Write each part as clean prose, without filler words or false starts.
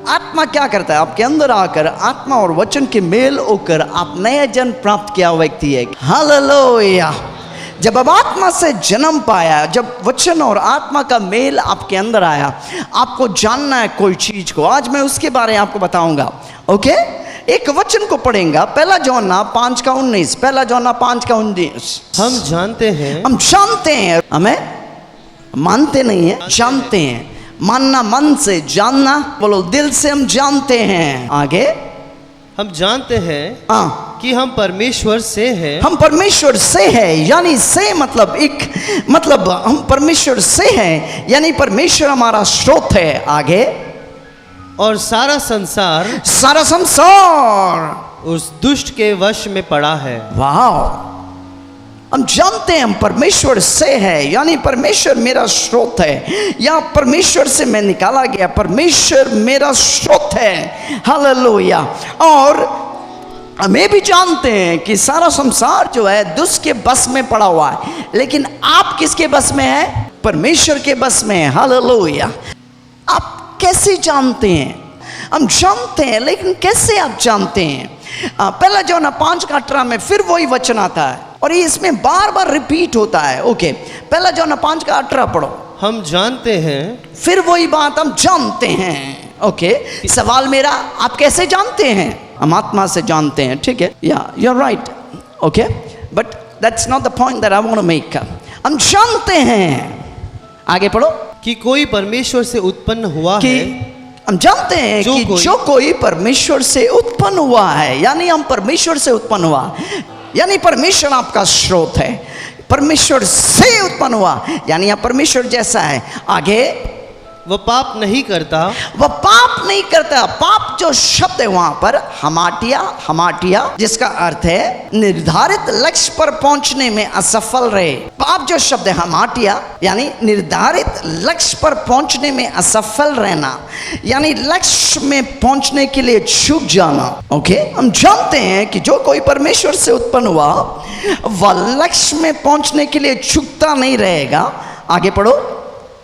आत्मा क्या करता है? आपके अंदर आकर आत्मा और वचन के मेल होकर आप नया जन्म प्राप्त किया व्यक्ति है। हालेलुया। जब अब आत्मा से जन्म पाया, जब वचन और आत्मा का मेल आपके अंदर आया, आपको जानना है कोई चीज को, आज मैं उसके बारे में आपको बताऊंगा। ओके, एक वचन को पढ़ेंगे, पहला यूहन्ना 5:19। पहला यूहन्ना 5:19। हम जानते हैं, हम जानते हैं, हमें मानते नहीं है, जानते हैं। मानना मन से, जानना बोलो दिल से। हम जानते हैं। आगे हम जानते हैं कि हम परमेश्वर से हैं। हम परमेश्वर से है, यानी से मतलब एक, मतलब हम परमेश्वर से हैं, यानी परमेश्वर हमारा स्रोत है। आगे और सारा संसार उस दुष्ट के वश में पड़ा है। वाह, हम जानते हैं हम परमेश्वर से है, यानी परमेश्वर मेरा स्रोत है, या परमेश्वर से मैं निकाला गया, परमेश्वर मेरा स्रोत है। हालेलुया। और हमें भी जानते हैं कि सारा संसार जो है दुष्ट के बस में पड़ा हुआ है, लेकिन आप किसके बस में है? परमेश्वर के बस में है। हालेलुया। आप कैसे जानते हैं? हम जानते हैं, लेकिन कैसे आप जानते हैं? पहला यूहन्ना 5:18 में फिर वही वचन आता है और ये इसमें बार बार रिपीट होता है। ओके, पहला यूहन्ना 5:18 पढ़ो। हम जानते हैं, फिर वही बात, हम जानते हैं। ओके, सवाल मेरा, आप कैसे जानते हैं? हम आत्मा से जानते हैं, ठीक है, या you are right. Okay, but that's not the point that I want to make. हम जानते हैं, आगे पढ़ो, कि कोई परमेश्वर से उत्पन्न हुआ कि है। हम जानते हैं कि जो कोई परमेश्वर से उत्पन्न हुआ है, यानी हम परमेश्वर से उत्पन्न हुआ, यानी परमेश्वर आपका स्रोत है। परमेश्वर से उत्पन्न हुआ, यानी आप परमेश्वर जैसा है। आगे, वह पाप नहीं करता। वह पाप नहीं करता। पाप जो शब्द है वहां पर हमाटिया, जिसका अर्थ है निर्धारित लक्ष्य पर पहुंचने में असफल रहे। पाप जो शब्द है हमाटिया, यानी निर्धारित लक्ष्य पर पहुंचने में असफल रहना, यानी लक्ष्य में पहुंचने के लिए चूक जाना। ओके, हम जानते हैं कि जो कोई परमेश्वर से उत्पन्न हुआ वह लक्ष्य में पहुंचने के लिए चूकता नहीं रहेगा। आगे पढ़ो।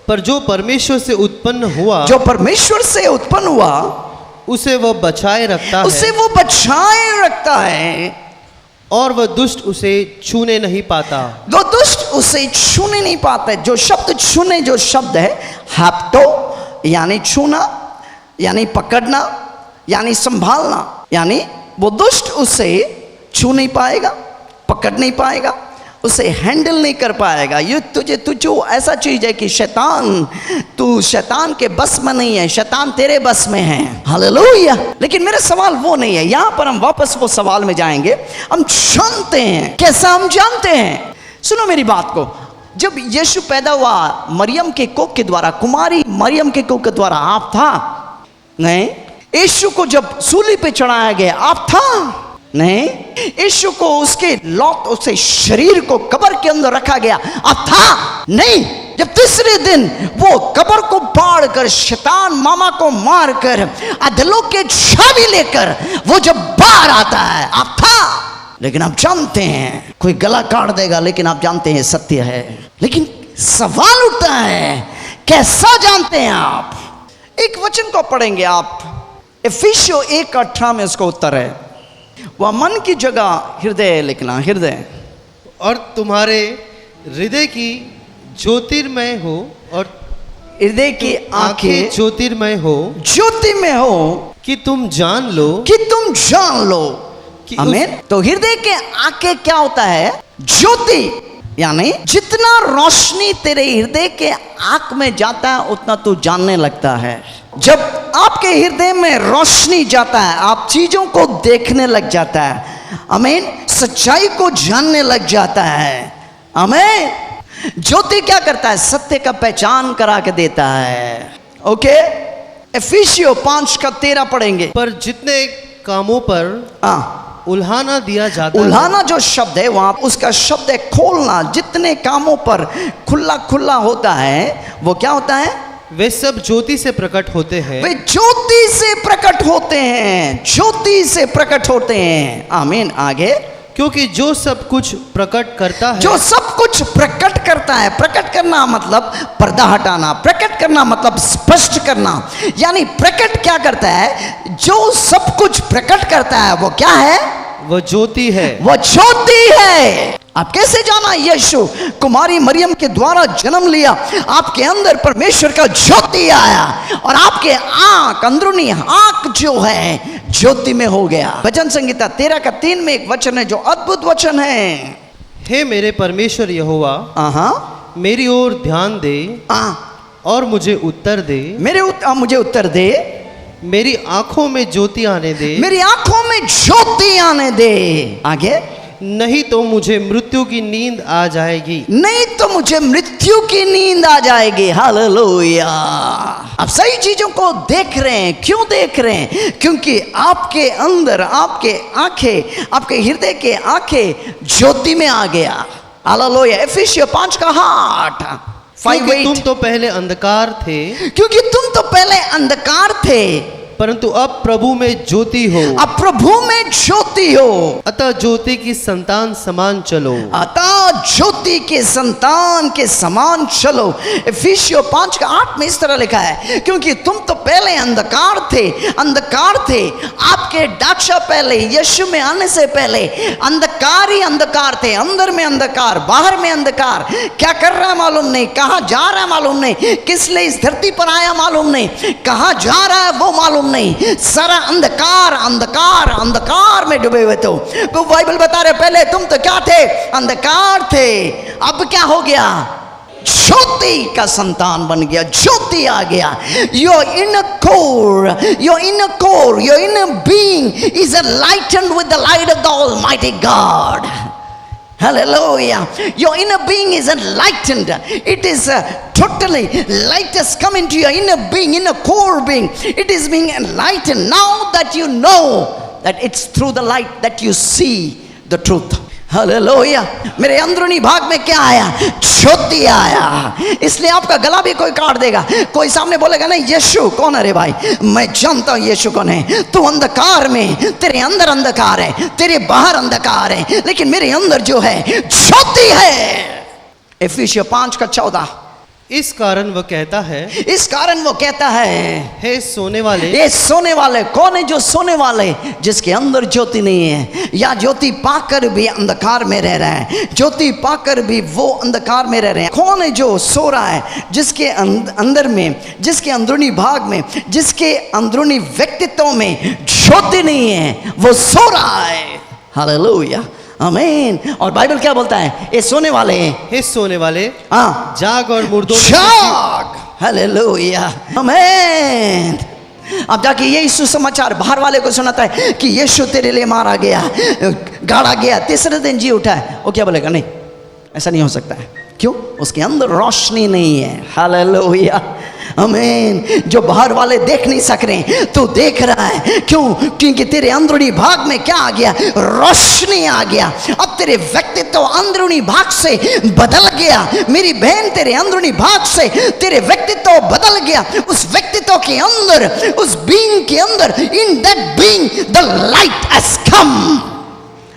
पर जो परमेश्वर से उत्पन्न हुआ, जो परमेश्वर से उत्पन्न हुआ, उसे वह बचाए रखता है। उसे वो बचाए रखता है, और वह दुष्ट उसे छूने नहीं पाता। वो दुष्ट उसे छूने नहीं पाता है। जो शब्द छूने, जो शब्द है हैप्टो, यानी छूना, यानी पकड़ना, यानी संभालना, यानी वो दुष्ट उसे छू नहीं पाएगा, पकड़ नहीं पाएगा, उसे हैंडल नहीं कर पाएगा। ये तुझे ऐसा चीज है कि तू शैतान के बस में नहीं है, शैतान तेरे बस में है। हालेलुया। लेकिन मेरा सवाल वो नहीं है, यहां पर हम वापस वो सवाल में जाएंगे। हम जानते हैं, कैसा हम जानते हैं? सुनो मेरी बात को। जब यीशु पैदा हुआ मरियम के कोख के द्वारा, कुमारी मरियम के कोख के द्वारा, आप था नहीं? यीशु को जब सूली पे चढ़ाया गया, आप था नहीं? यीशु को उसके शरीर को कब्र के अंदर रखा गया, आप था नहीं? जब तीसरे दिन वो कब्र को फाड़ कर शैतान मामा को मार कर अधलोक के चाबी लेकर वो जब बाहर आता है, आप था। लेकिन आप जानते हैं, कोई गला काट देगा, लेकिन आप जानते हैं सत्य है। लेकिन सवाल उठता है, कैसा जानते हैं आप? एक वचन को पढ़ेंगे आप, इफिसियों 1:18 में उसका उत्तर है। वह मन की जगह हृदय लिखना, हृदय, और तुम्हारे हृदय की ज्योतिर्मय हो, और हृदय की आंखें ज्योतिर्मय हो, ज्योति में हो, कि तुम जान लो कि आमीन। तो हृदय के आंखें क्या होता है? ज्योति, यानी जितना रोशनी तेरे हृदय के आंख में जाता है उतना तू जानने लगता है। जब आपके हृदय में रोशनी जाता है, आप चीजों को देखने लग जाता है, आमीन, सच्चाई को जानने लग जाता है, आमीन। ज्योति क्या करता है? सत्य का पहचान करा के देता है। ओके, इफिसियों 5:13 पढ़ेंगे। पर जितने कामों पर उल्हाना दिया जाता है, उल्हाना जो शब्द है वहां, उसका शब्द है खोलना। जितने कामों पर खुला होता है, वो क्या होता है? वे सब ज्योति से प्रकट होते हैं। वे ज्योति से प्रकट होते हैं, ज्योति से प्रकट होते हैं। आमीन। आगे, क्योंकि जो सब कुछ प्रकट करता है, जो सब कुछ प्रकट करता है। प्रकट करना मतलब पर्दा हटाना, प्रकट करना मतलब स्पष्ट करना। यानी प्रकट क्या करता है? जो सब कुछ प्रकट करता है वो क्या है? वो ज्योति है। वो ज्योति है। आप कैसे जाना? यीशु कुमारी मरियम के द्वारा जन्म लिया, आपके अंदर परमेश्वर का ज्योति आया और आपके आंख, अंदरूनी आंख जो है ज्योति में हो गया। भजन संगीता 13:3 में एक वचन है जो अद्भुत वचन है। हे मेरे परमेश्वर यहोवा, मेरी ओर ध्यान दे और मुझे उत्तर दे। मुझे उत्तर दे। मेरी आंखों में ज्योति आने दे। मेरी आंखों में ज्योति आने दे। आगे, नहीं तो मुझे मृत्यु की नींद आ जाएगी। नहीं तो मुझे मृत्यु की नींद आ जाएगी। हालेलुया। आप सही चीजों को देख रहे हैं। क्यों देख रहे हैं? क्योंकि आपके अंदर, आपके आंखें, आपके हृदय के आंखें ज्योति में आ गया। हालेलुया। इफिसियों 5:8। क्योंकि तुम तो पहले अंधकार थे। क्योंकि तुम तो पहले अंधकार थे, परंतु अब प्रभु में ज्योति हो। अब प्रभु में ज्योति हो। अतः ज्योति की संतान समान चलो। अतः ज्योति के संतान के समान चलो। इफिसियों 5:8 में इस तरह लिखा है, क्योंकि तुम तो पहले अंधकार थे। अंधकार थे। आपके डाक्षा पहले, यीशु में आने से पहले अंधकार ही अंधकार थे। अंदर में अंधकार, बाहर में अंधकार। क्या कर रहा है मालूम नहीं, कहाँ जा रहा है मालूम नहीं, किस लिए इस धरती पर आया मालूम नहीं, कहाँ जा रहा है वो मालूम नहीं। सारा अंधकार अंधकार अंधकार में डूबे हुए। तो बाइबल बता रहे पहले तुम तो क्या थे? अंधकार थे। अब क्या हो गया? ज्योति का संतान बन गया, ज्योति आ गया। Your inner core, your inner core, your inner being is enlightened with the light of the Almighty God. Hallelujah. Your inner being is enlightened. It is totally light has come into your inner being, inner core being. It is being enlightened now that you know that it's through the light that you see the truth. Hallelujah. मेरे अंदरूनी भाग में क्या आया? ज्योति आया। इसलिए आपका गला भी कोई काट देगा। कोई सामने बोलेगा नहीं यीशु कौन है रे भाई, मैं जानता हूं यीशु कौन है। तू अंधकार में, तेरे अंदर अंधकार है, तेरे बाहर अंधकार है, लेकिन मेरे अंदर जो है ज्योति है। इफिसियों 5:14। इस कारण वह कहता है, इस कारण वो कहता है, हे सोने वाले। ये सोने वाले कौन है? जो सोने वाले, जिसके अंदर ज्योति नहीं है, या ज्योति पाकर भी अंधकार में रह रहा है, ज्योति पाकर भी वो अंधकार में रह रहे हैं। कौन है जो सो रहा है? जिसके अंदर में, जिसके अंदरूनी भाग में, जिसके अंदरूनी व्यक्तित्व में ज्योति नहीं है, वो सो रहा है। हालेलुया, आमीन। और बाइबल क्या बोलता है? ये सोने वाले हैं। हे सोने वाले, जाग और मुर्दों में जाग। हालेलुया, आमीन। अब जाके यही सुसमाचार बाहर वाले को सुनाता है कि यीशु तेरे लिए मारा गया, गाड़ा गया, तीसरे दिन जी उठा है। वो क्या बोलेगा? नहीं, ऐसा नहीं हो सकता है। क्यों? उसके अंदर रोशनी नहीं है। हालेलुया, आमीन। जो बाहर वाले देख नहीं सक रहे, तू देख रहा है। क्यों? क्योंकि तेरे अंदरूनी भाग में क्या आ गया? रोशनी आ गया। अब तेरे व्यक्तित्व अंदरूनी भाग से बदल गया। मेरी बहन, तेरे अंदरूनी भाग से तेरे व्यक्तित्व बदल गया। उस व्यक्तित्व के अंदर, उस बीइंग के अंदर, in that being the light has come.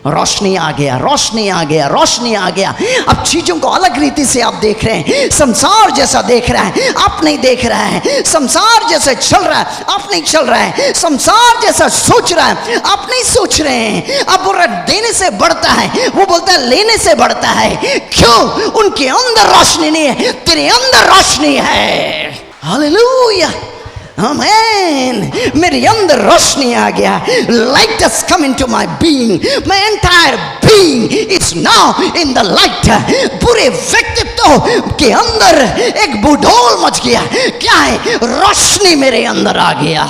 रोशनी आ गया, रोशनी आ गया, रोशनी आ गया। अब चीजों को अलग रीति से आप देख रहे हैं। संसार जैसा देख रहा है, आप नहीं देख रहा है। संसार जैसे चल रहा है, आप नहीं चल रहा है। संसार जैसा सोच रहा है, आप नहीं सोच रहे हैं। अब बोल रहा देने से बढ़ता है, वो बोलता है लेने से बढ़ता है। क्यों? उनके अंदर रोशनी नहीं है, तेरे अंदर रोशनी है। हालेलुया, आमीन। मेरे अंदर रोशनी आ गया। Light has come into my being. My entire being is now in the light. पूरे व्यक्तित्व के अंदर एक बुढ़ोल मच गया। क्या है? रोशनी मेरे अंदर आ गया।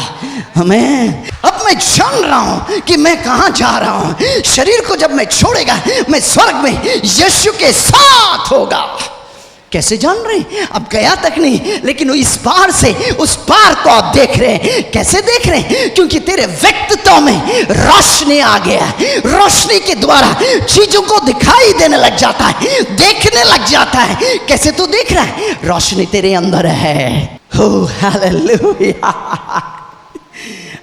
आमीन। अब मैं जान रहा हूं कि मैं कहां जा रहा हूं। शरीर को जब मैं छोड़ेगा, मैं स्वर्ग में यीशु के साथ होगा। कैसे जान रहे? अब गया तक नहीं, लेकिन इस पार से उस पार को आप देख रहे हैं। कैसे देख रहे हैं? क्योंकि तेरे व्यक्तित्व में रोशनी आ गया। रोशनी के द्वारा चीजों को दिखाई देने लग जाता है, देखने लग जाता है। कैसे तू देख रहा है? रोशनी तेरे अंदर है। ओह हालेलुया,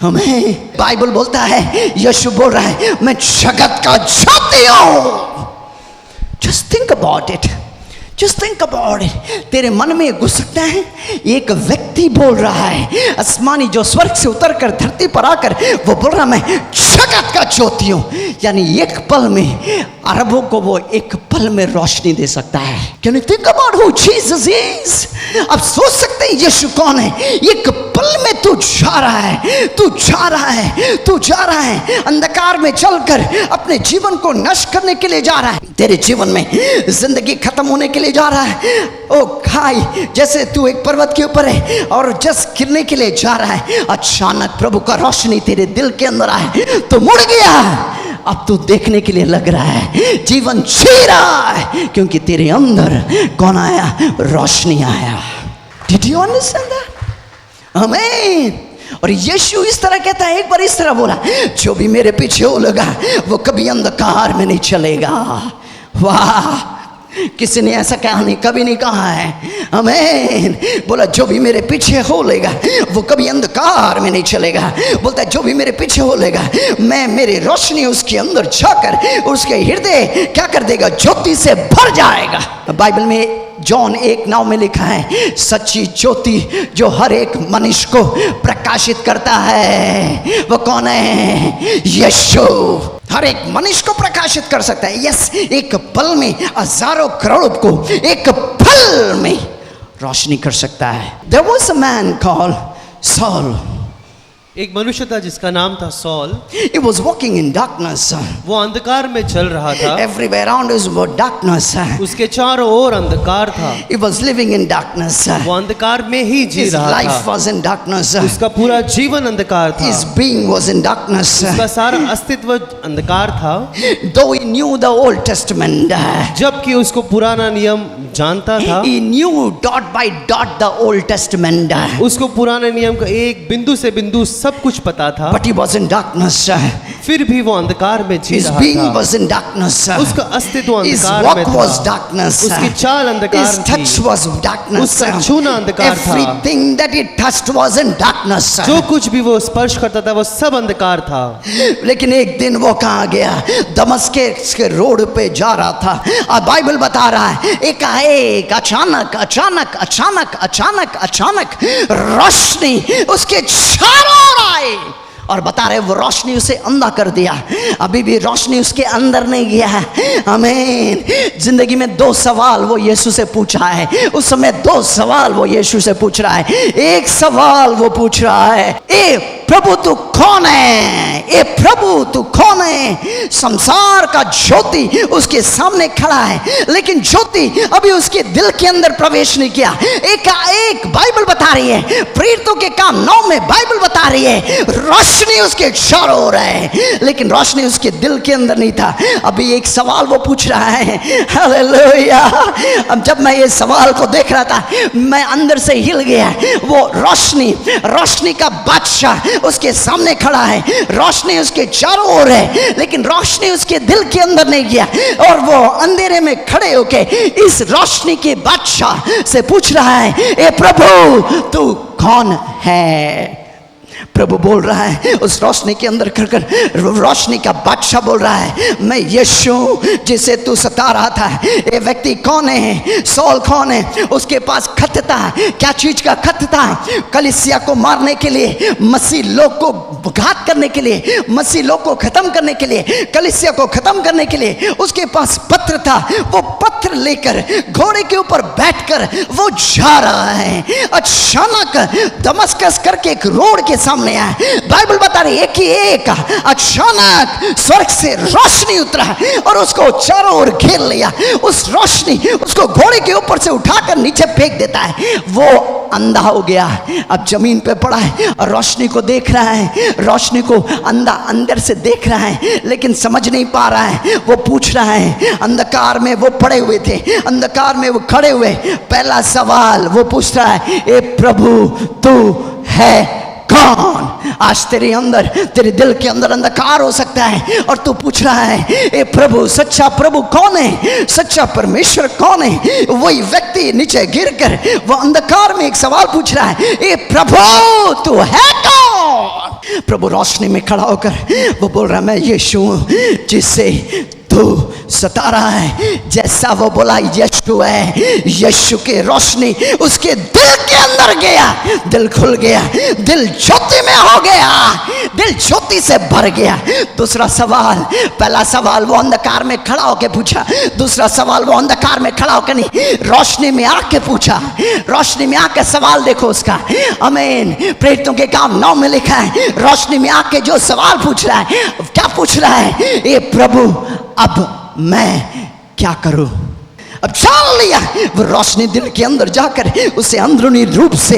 हमें बाइबल बोलता है, यीशु बोल रहा है, मैं जगत का ज्योति हूं। Just think about it. Just think about it. तेरे मन में घुस सकता है, एक व्यक्ति बोल रहा है, आसमानी जो स्वर्ग से उतर कर धरती पर आकर वो बोल रहा मैं जगत का ज्योति हूं। यानी एक पल में अरबों को वो एक पल में रोशनी दे सकता है। Can you think about who Jesus is? आप सोच सकते हैं यीशु कौन है। एक पल में तू जा रहा है, तू जा रहा है, तू जा रहा है, अंधकार में चलकर अपने जीवन को नष्ट करने के लिए जा रहा है। तेरे जीवन में जिंदगी खत्म होने के लिए जा रहा है। ओ भाई, जैसे तू एक पर्वत के ऊपर है और जस्ट गिरने के लिए जा रहा है, अचानक प्रभु का रोशनी तेरे दिल के अंदर आए तो मुड़ गया। अब तू देखने के लिए लग रहा है, जीवन जी रहा है, क्योंकि तेरे अंदर कौन आया? रोशनी आया। Did you understand that? आमीन। और यीशु इस तरह कहता है, एक बार इस तरह बोला, जो भी मेरे पीछे हो लगा वो कभी अंधकार में नहीं चलेगा। वाह, किसी ने ऐसा कभी नहीं कहा है। आमीन। बोला जो भी मेरे पीछे हो लेगा वो कभी अंधकार में नहीं चलेगा। बोलता है जो भी मेरे पीछे हो लेगा मैं मेरी रोशनी उसके अंदर जाकर उसके हृदय क्या कर देगा? ज्योति से भर जाएगा। बाइबल में जॉन 1:9 में लिखा है, सच्ची ज्योति जो हर एक मनुष्य को प्रकाशित करता है वो कौन है? यीशु। हर एक मनुष्य को प्रकाशित कर सकता है। यस, एक पल में हजारों करोड़ों को एक पल में रोशनी कर सकता है। There was a man called Saul. एक मनुष्य था जिसका नाम था sol. He was walking in darkness. वो अंधकार में चल रहा था। Everywhere around us was darkness. उसके चारों ओर अंधकार था। He was living in darkness. वो अंधकार में ही जी रहा था। His life was in darkness. उसका पूरा जीवन अंधकार था। His being was in darkness. उसका सारा अस्तित्व अंधकार था। Though he knew the Old Testament, जबकि उसको पुराना नियम जानता था, he knew dot by dot the Old Testament. उसको पुराने नियम का एक बिंदु से बिंदु सब कुछ पता था। But he was in darkness. फिर भी वो अंधकार में जी His रहा being था। was in darkness. उसका अस्तित्व His अंधकार में walk था। was darkness. उसकी चाल अंधकार His थी। touch was darkness. उसका छूना अंधकार था। Everything that he touched was in darkness. जो कुछ भी वो स्पर्श करता था वो सब अंधकार था। लेकिन एक दिन वो कहाँ गया? दमस्कस के रोड पे जा रहा था और बाइबल बता रहा है एकाएक अचानक अचानक अचानक अचानक अचानक रोशनी उसके चारों ओर आई और बता रहे वो रोशनी उसे अंधा कर दिया। अभी भी रोशनी उसके अंदर नहीं गया है। आमीन। जिंदगी में 2 सवाल वो यीशु से पूछा है। उस समय 2 सवाल वो यीशु से पूछ रहा है। एक सवाल वो पूछ रहा है, ए प्रभु तू कौन है? ए प्रभु तू कौन है? संसार का ज्योति उसके सामने खड़ा है, लेकिन ज्योति अभी उसके दिल के अंदर प्रवेश नहीं किया। एक बाइबल बता रही है, प्रेरितों के काम 9 में बाइबल बता रही है रोशनी उसके चारों ओर है, लेकिन रोशनी उसके दिल के अंदर नहीं था। अभी एक सवाल वो पूछ रहा है। हालेलुया। अब जब मैं ये सवाल को देख रहा था मैं अंदर से हिल गया। वो रोशनी का बादशाह उसके सामने खड़ा है, रोशनी उसके चारों ओर है, लेकिन रोशनी उसके दिल के अंदर नहीं गया। और वो अंधेरे में खड़े होके इस रोशनी के बादशाह से पूछ रहा है, ए प्रभु तू कौन है? प्रभु बोल रहा है उस रोशनी के अंदर कर रोशनी का बादशाह बोल रहा है, मैं यीशु जिसे तू सता रहा था। ये व्यक्ति कौन है? सॉल कौन है? उसके पास खत था। क्या चीज का खत था? कलीसिया को मारने के लिए, मसीह लोग को घात करने के लिए, मसीह लोग को खत्म करने के लिए, कलीसिया को खत्म करने के लिए उसके पास पत्र था। वो पत्र लेकर घोड़े के ऊपर बैठकर वो जा रहा है। अचानक दमस्कस करके एक रोड के सामने आया। बाइबल बता रही है कि एक अचानक स्वर्ग से रोशनी उतरा और उसको चारों ओर घेर लिया। उस रोशनी उसको घोड़े के ऊपर से उठाकर नीचे फेंक देता है। वो अंधा हो गया, अब जमीन पे पड़ा है और रोशनी को देख रहा है। रोशनी को अंधा अंदर से देख रहा है, लेकिन समझ नहीं पा रहा है। वो पूछ रहा है, अंधकार में वो पड़े हुए थे, अंधकार में वो खड़े हुए। पहला सवाल वो पूछ रहा है, ए प्रभु तू है कौन? आज तेरे अंदर, तेरे दिल के अंदर अंधकार हो सकता है और तू पूछ रहा है, ए प्रभु, सच्चा प्रभु कौन है? सच्चा परमेश्वर कौन है? वही व्यक्ति नीचे गिरकर वो अंधकार में एक सवाल पूछ रहा है, ए प्रभु तू है कौन? प्रभु रोशनी में खड़ा होकर वो बोल रहा है, मैं यीशु हूं जिसे तू सता रहा है। जैसा वो बोला यीशु है, यीशु की रोशनी उसके दिल के अंदर गया, दिल खुल गया, दिल ज्योति में हो गया, दिल ज्योति से भर गया। दूसरा सवाल, पहला सवाल वो अंधकार में खड़ा होकर पूछा, दूसरा सवाल वो अंधकार में खड़ा होकर नहीं, रोशनी में आके पूछा। रोशनी में आके सवाल देखो उसका, आमीन। प्रेरितों के काम 9 में लिखा है, रोशनी में आके जो सवाल पूछ रहा है, क्या पूछ रहा है? ये प्रभु अब मैं क्या करूं? अब जान लिया वो रोशनी दिल के अंदर जाकर उसे अंदरूनी रूप से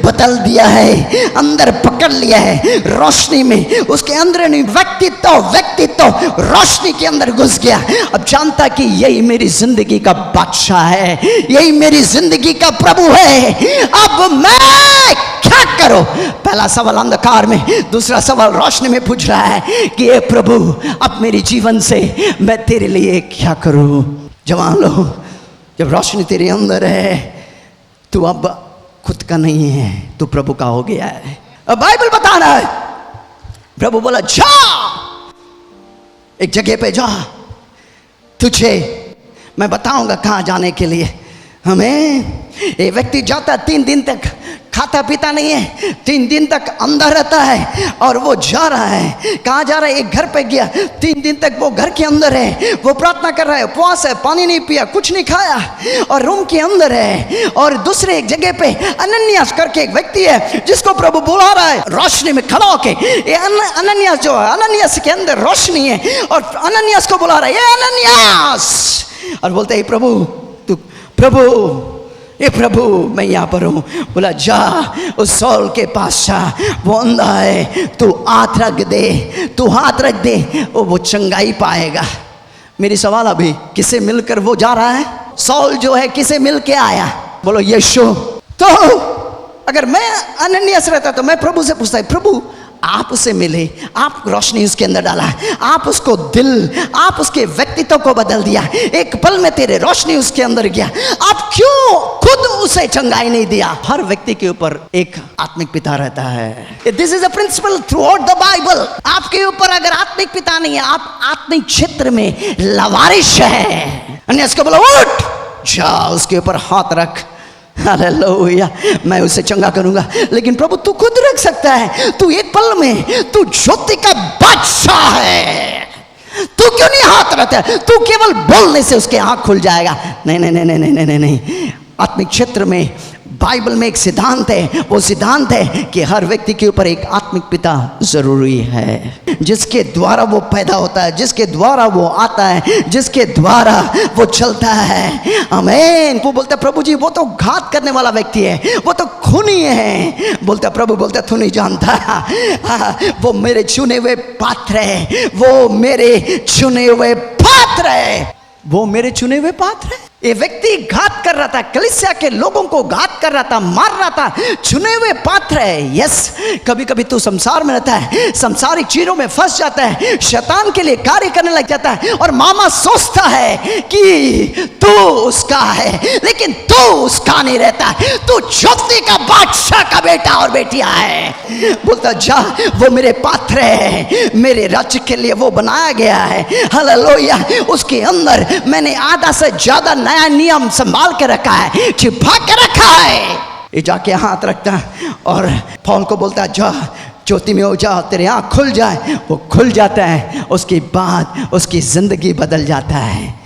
बदल दिया है, अंदर पकड़ लिया है। रोशनी में उसके अंदरूनी व्यक्तित्व रोशनी के अंदर घुस गया। अब जानता कि यही मेरी जिंदगी का बादशाह है, यही मेरी जिंदगी का प्रभु है। अब मैं क्या करूं? पहला सवाल अंधकार में, दूसरा सवाल रोशनी में पूछ रहा है कि ये प्रभु अब मेरे जीवन से मैं तेरे लिए क्या करूं? जवान लोग, जब रोशनी तेरे अंदर है, तू अब खुद का नहीं है, तू प्रभु का हो गया है। अब बाइबल बता रहा है, प्रभु बोला जा, एक जगह पे जा, तुझे मैं बताऊंगा कहां जाने के लिए। हमें ये व्यक्ति जाता 3 दिन तक खाता पीता नहीं है, 3 दिन तक अंदर रहता है और वो जा रहा है। कहाँ जा रहा है? एक घर पे गया, 3 दिन तक वो घर के अंदर है, वो प्रार्थना कर रहा है, उपवास है, पानी नहीं पिया, कुछ नहीं खाया और रूम के अंदर है। और दूसरे एक जगह पे अनन्यास करके एक व्यक्ति है जिसको प्रभु बुला रहा है, रोशनी में खड़ा होके। ये अनन्यास जो है, अनन्यास के अंदर रोशनी है और अनन्यास को बुला रहा है, ये अनन्यास, और बोलते हैं प्रभु, तू प्रभु, ये प्रभु मैं यहाँ पर हूँ। बोला जा उस सौल के पास जा, वो अंधा है, तू हाथ रख दे, तू हाथ रख दे, वो चंगाई पाएगा। मेरी सवाल अभी, किसे मिलकर वो जा रहा है? सौल जो है किसे मिल के आया? बोलो यीशु। तो अगर मैं अनन्यास रहता तो मैं प्रभु से पूछता, प्रभु आप उसे मिले, आप रोशनी उसके अंदर डाला, आप उसको दिल, आप उसके व्यक्तित्व को बदल दिया, एक पल में तेरे रोशनी उसके अंदर गया, आप क्यों खुद उसे चंगाई नहीं दिया? हर व्यक्ति के ऊपर एक आत्मिक पिता रहता है। This is a principle throughout the Bible. आपके ऊपर अगर आत्मिक पिता नहीं है, आप आत्मिक क्षेत्र में लवारिश है। अन्य उसको बोला उठ, जा उसके ऊपर हाथ रख, हालेलुया, मैं उसे चंगा करूंगा। लेकिन प्रभु तू खुद रख सकता है, तू एक पल में, तू ज्योति का बादशाह है, तू क्यों नहीं हाथ रखता है? तू केवल बोलने से उसके आंख खुल जाएगा। नहीं नहीं नहीं नहीं नहीं नहीं नहीं। आत्मिक क्षेत्र में बाइबल में एक सिद्धांत है, वो सिद्धांत है कि हर व्यक्ति के ऊपर एक आत्मिक पिता जरूरी है, जिसके द्वारा वो पैदा होता है, जिसके द्वारा वो आता है, जिसके द्वारा वो चलता है। आमीन। वो बोलता प्रभु जी वो तो घात करने वाला व्यक्ति है, वो तो खूनी है। बोलता प्रभु, बोलता तू नहीं जानता, वो मेरे चुने हुए पात्र है, वो मेरे चुने हुए पात्र है, वो मेरे चुने हुए पात्र है। ये व्यक्ति घात कर रहा था, कलीसिया के लोगों को घात कर रहा था, मार रहा था, चुने हुए पात्र है। यस, कभी कभी तू संसार में रहता है, संसारिक चीजों में फंस जाता है, शैतान के लिए कार्य करने लग जाता है और मामा सोचता है कि तू उसका है, लेकिन तू उसका नहीं रहता, तू ज्योति का बादशाह का बेटा और बेटिया है। बोलता जा वो मेरे पात्र है, मेरे राज्य के लिए वो बनाया गया है। हालेलुया। उसके अंदर मैंने आधा से ज्यादा नया नियम संभाल के रखा है, छिपा के रखा है। ये जाके हाथ रखता और पौल को बोलता जा ज्योति में हो जा, तेरे आँख खुल जाए। वो खुल जाता है, उसके बाद उसकी जिंदगी बदल जाता है।